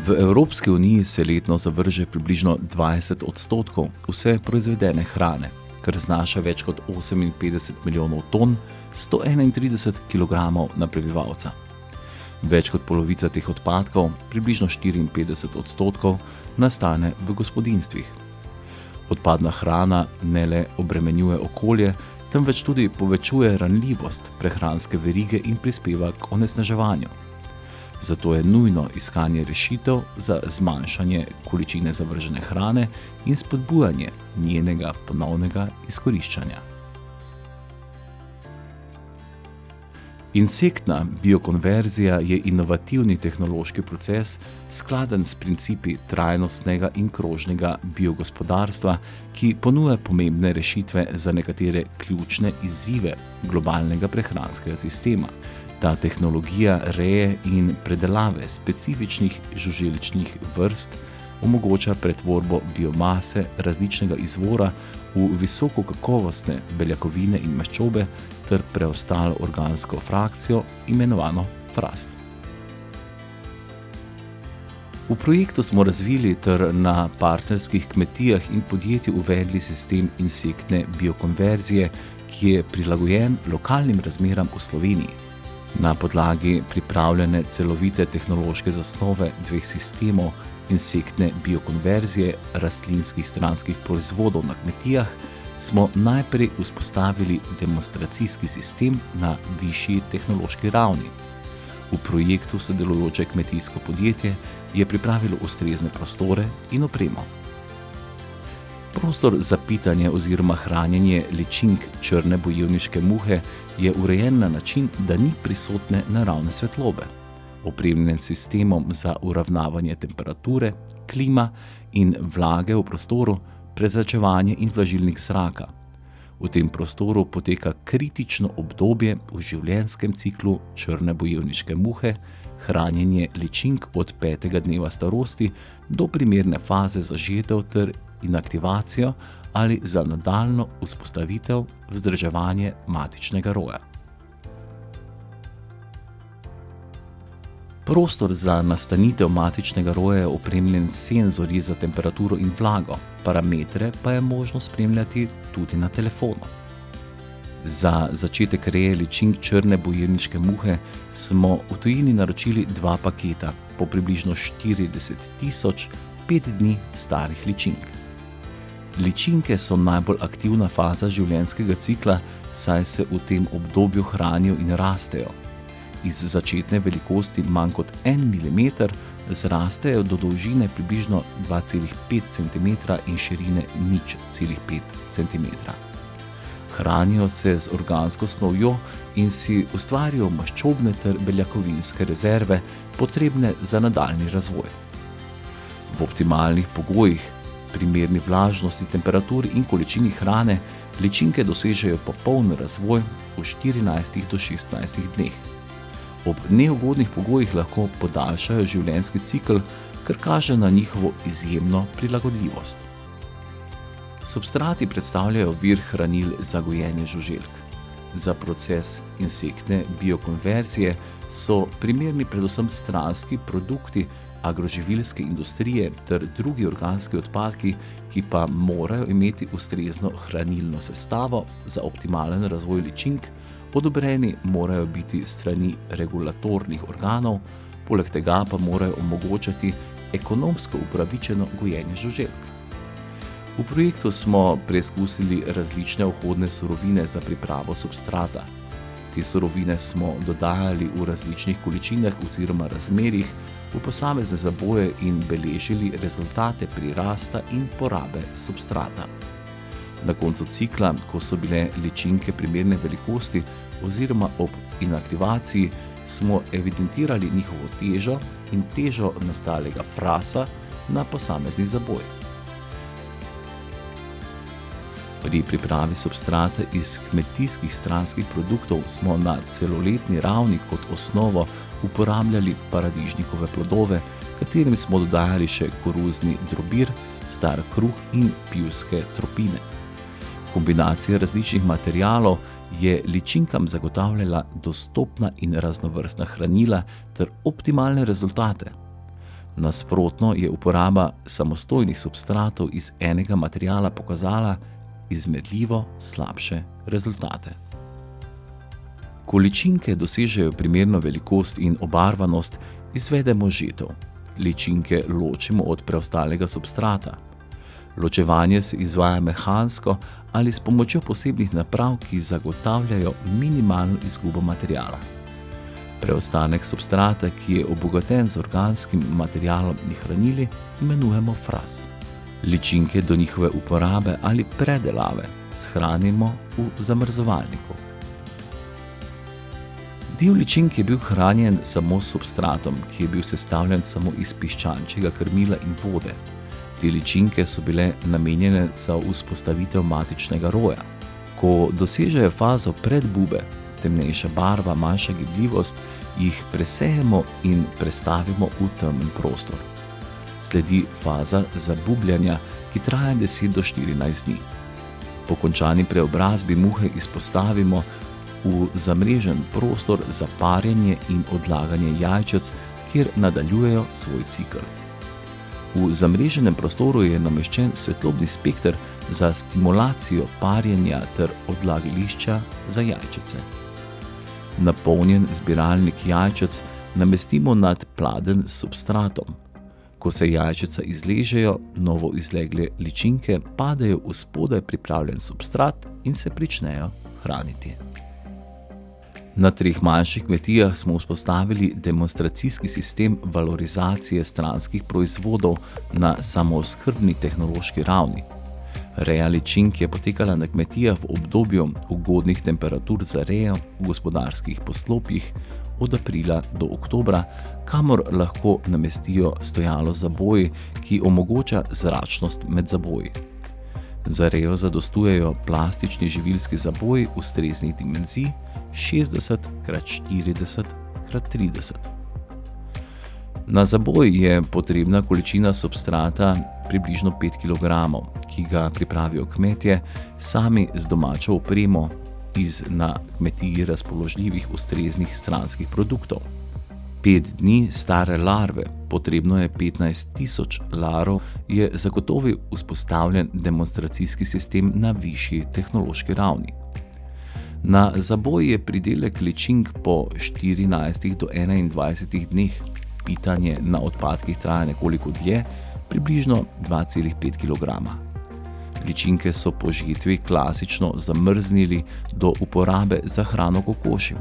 V Evropski uniji se letno zavrže približno 20% vse proizvedene hrane, kar znaša več kot 58 milijonov ton, 131 kg na prebivalca. Več kot polovica teh odpadkov, približno 54%, nastane v gospodinjstvih. Odpadna hrana ne le obremenjuje okolje, temveč tudi povečuje ranljivost prehranske verige in prispeva k onesnaževanju. Zato je nujno iskanje rešitev za zmanjšanje količine zavržene hrane in spodbujanje njenega ponovnega izkoriščanja. Insektna biokonverzija je inovativni tehnološki proces, skladen s principi trajnostnega in krožnega biogospodarstva, ki ponuja pomembne rešitve za nekatere ključne izzive globalnega prehranskega sistema. Ta tehnologija reje in predelave specifičnih žuželčnih vrst omogoča pretvorbo biomase različnega izvora v visokokakovostne beljakovine in maščobe ter preostalo organsko frakcijo, imenovano fras. V projektu smo razvili ter na partnerskih kmetijah in podjetjih uvedli sistem insektne biokonverzije, ki je prilagojen lokalnim razmeram v Sloveniji. Na podlagi pripravljene celovite tehnološke zasnove dveh sistemov insektne biokonverzije rastlinskih stranskih proizvodov na kmetijah smo najprej vzpostavili demonstracijski sistem na višji tehnološki ravni. V projektu sodelujoče kmetijsko podjetje je pripravilo ustrezne prostore in opremo. Prostor za pitanje oziroma hranjenje ličink črne bojevniške muhe je urejen na način, da ni prisotne naravne svetlobe. Opremljen s sistemom za uravnavanje temperature, klima in vlage v prostoru, prezračevanje in vlažilnik zraka. V tem prostoru poteka kritično obdobje v življenjskem ciklu črne bojevniške muhe, hranjenje ličink od 5. dneva starosti do primerne faze za žetev ter inaktivacijo ali za nadaljnjo vzpostavitev vzdrževanje matičnega roja. Prostor za nastanitev matičnega roja je opremljen s senzorji za temperaturo in vlago, parametre pa je možno spremljati tudi na telefonu. Za začetek reje ličink črne bojevniške muhe smo v tujini naročili 2 paketa po približno 40.000 5 dni starih ličink. Ličinke so najbolj aktivna faza življenjskega cikla, saj se v tem obdobju hranijo in rastejo. Iz začetne velikosti manj kot 1 mm zrastejo do dolžine približno 2,5 cm in širine 0,5 cm. Hranijo se z organsko snovjo in si ustvarijo maščobne ter beljakovinske rezerve, potrebne za nadaljnji razvoj. V optimalnih pogojih, primerni vlažnosti, temperaturi in količini hrane, ličinke dosežejo popoln razvoj v 14 do 16 dneh. Ob neugodnih pogojih lahko podaljšajo življenjski cikel, kar kaže na njihovo izjemno prilagodljivost. Substrati predstavljajo vir hranil za gojenje žuželk. Za proces insektne biokonverzije so primerni predvsem stranski produkti agroživilske industrije ter drugi organski odpadki, ki pa morajo imeti ustrezno hranilno sestavo za optimalen razvoj ličink, odobreni morajo biti strani regulatornih organov, poleg tega pa morajo omogočati ekonomsko upravičeno gojenje žuželk. V projektu smo preizkusili različne vhodne surovine za pripravo substrata. Te surovine smo dodajali v različnih količinah oziroma razmerjih v posamezne zaboje in beležili rezultate prirasta in porabe substrata. Na koncu cikla, ko so bile ličinke primerne velikosti oziroma ob inaktivaciji, smo evidentirali njihovo težo in težo nastalega frasa na posamezni zaboj. Pri pripravi substrata iz kmetijskih stranskih produktov smo na celoletni ravni kot osnovo uporabljali paradižnikove plodove, katerim smo dodajali še koruzni drobir, star kruh in pivske tropine. Kombinacija različnih materialov je ličinkam zagotavljala dostopna in raznovrstna hranila ter optimalne rezultate. Nasprotno je uporaba samostojnih substratov iz enega materiala pokazala izmerljivo slabše rezultate. Ko ličinke dosežejo primerno velikost in obarvanost, izvedemo žetev. Ličinke ločimo od preostalega substrata. Ločevanje se izvaja mehansko ali s pomočjo posebnih naprav, ki zagotavljajo minimalno izgubo materiala. Preostanek substrata, ki je obogaten z organskim materialom in hranili, imenujemo fraz. Ličinke do njihove uporabe ali predelave shranimo v zamrzovalniku. Del ličink je bil hranjen samo s substratom, ki je bil sestavljen samo iz piščančjega krmila in vode. Te ličinke so bile namenjene za vzpostavitev matičnega roja. Ko dosežejo fazo predbube, temnejša barva, manjša gibljivost, jih presejemo in prestavimo v temen prostor. Sledi faza zabubljanja, ki traja 10 do 14 dni. Po končani preobrazbi muhe izpostavimo v zamrežen prostor za parjenje in odlaganje jajčec, kjer nadaljujejo svoj cikel. V zamreženem prostoru je nameščen svetlobni spekter za stimulacijo parjenja ter odlagališča za jajčece. Napolnjen zbiralnik jajčec namestimo nad pladenj s substratom. Ko se jajčeca izležejo, novo izlegle ličinke padejo v spodaj pripravljen substrat in se pričnejo hraniti. Na 3 manjših kmetijah smo vzpostavili demonstracijski sistem valorizacije stranskih proizvodov na samooskrbni tehnološki ravni. Reja ličink je potekala na kmetijah v obdobju ugodnih temperatur za rejo v gospodarskih poslopjih od aprila do oktobra, kamor lahko namestijo stojalo zaboji, ki omogoča zračnost med zaboji. Za rejo zadostujejo plastični živilski zaboji ustreznih dimenzij 60x40x30. Na zaboj je potrebna količina substrata približno 5 kg, ki ga pripravijo kmetje sami z domačo opremo iz na kmetiji razpoložljivih ustreznih stranskih produktov. 5 dni stare larve, potrebno je 15.000 larov, je zagotovil vzpostavljen demonstracijski sistem na višji tehnološki ravni. Na zaboj je pridelek ličink po 14 do 21 dneh, pitanje na odpadkih traja nekoliko dlje, približno 2,5 kg. Ličinke so po žetvi klasično zamrznili do uporabe za hrano kokošim.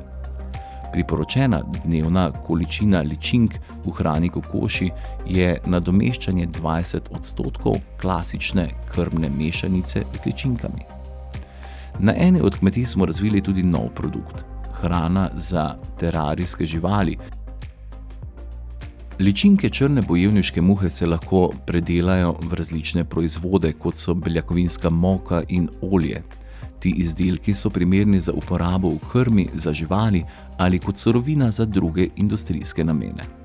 Priporočena dnevna količina ličink v hrani kokoši je nadomeščanje 20% klasične krmne mešanice z ličinkami. Na eni od kmetij smo razvili tudi nov produkt – hrana za terarijske živali. Ličinke črne bojevniške muhe se lahko predelajo v različne proizvode, kot so beljakovinska moka in olje. Ti izdelki so primerni za uporabo v krmi za živali ali kot surovina za druge industrijske namene.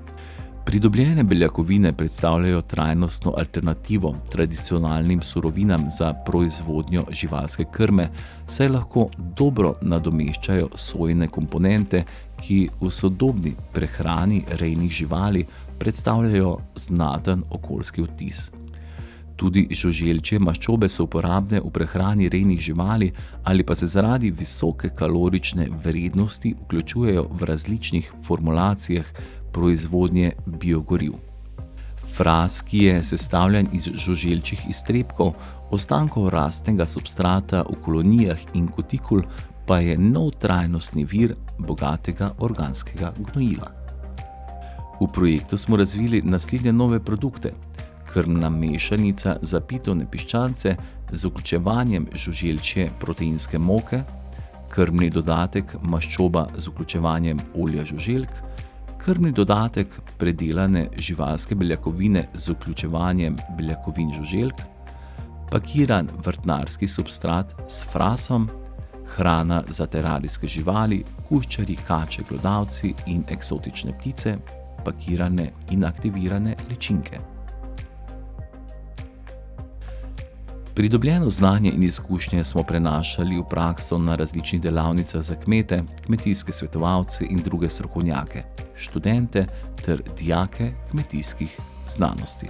Pridobljene beljakovine predstavljajo trajnostno alternativo tradicionalnim surovinam za proizvodnjo živalske krme, saj lahko dobro nadomeščajo sojine komponente, ki v sodobni prehrani rejnih živali predstavljajo znaten okoljski odtis. Tudi žuželčje maščobe so uporabne v prehrani rejnih živali ali pa se zaradi visoke kalorične vrednosti vključujejo v različnih formulacijah proizvodnje biogoriv. Fraz, ki je sestavljen iz žuželčjih iztrebkov, ostankov rastnega substrata v kolonijah in kutikul, pa je nov trajnostni vir bogatega organskega gnojila. V projektu smo razvili naslednje nove produkte: krmna mešanica za pitovne piščance z vključevanjem žuželčje proteinske moke, krmni dodatek maščoba z vključevanjem olja žuželk, krmni dodatek predelane živalske beljakovine z vključevanjem beljakovin žuželk, pakiran vrtnarski substrat s frasom, hrana za terarijske živali, kuščarji, kače, glodavci in eksotične ptice, pakirane in aktivirane ličinke. Pridobljeno znanje in izkušnje smo prenašali v prakso na različnih delavnicah za kmete, kmetijske svetovalce in druge strokovnjake, študente ter dijake kmetijskih znanosti.